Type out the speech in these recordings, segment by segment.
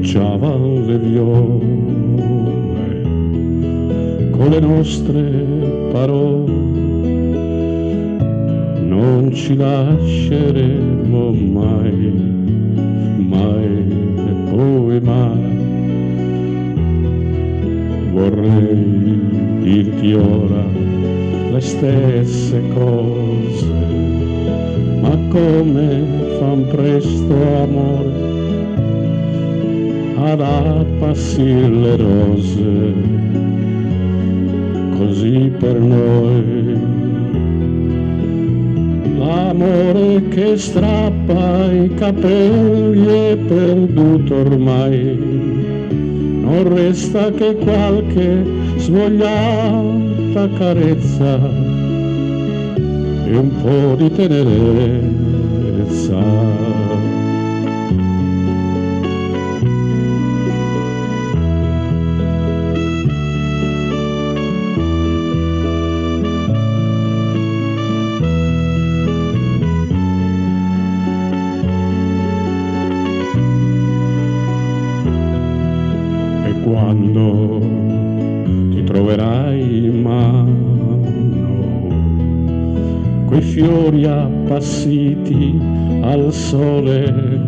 bruciava le viole con le nostre parole. Non ci lasceremo mai, mai e poi mai. Vorrei dirti ora le stesse cose, ma come fan presto amore ad appassir le rose, così per noi l'amore che strappa i capelli è perduto ormai. Non resta che qualche svogliata carezza e un po' di tenerezza. Quando ti troverai in mano quei fiori appassiti al sole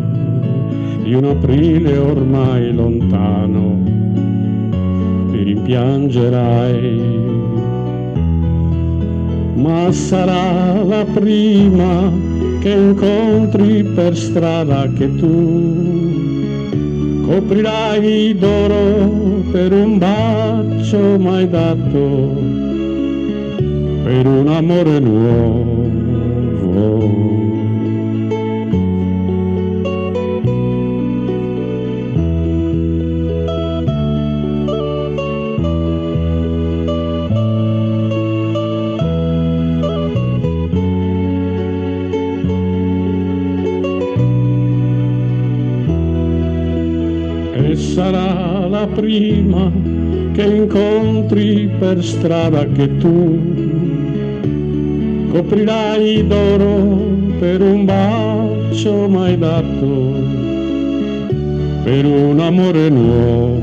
di un aprile ormai lontano, mi rimpiangerai, ma sarà la prima che incontri per strada che tu coprirai d'oro per un bacio mai dato, per un amore nuovo. E sarà la prima che incontri per strada che tu coprirai d'oro per un bacio mai dato, per un amore nuovo.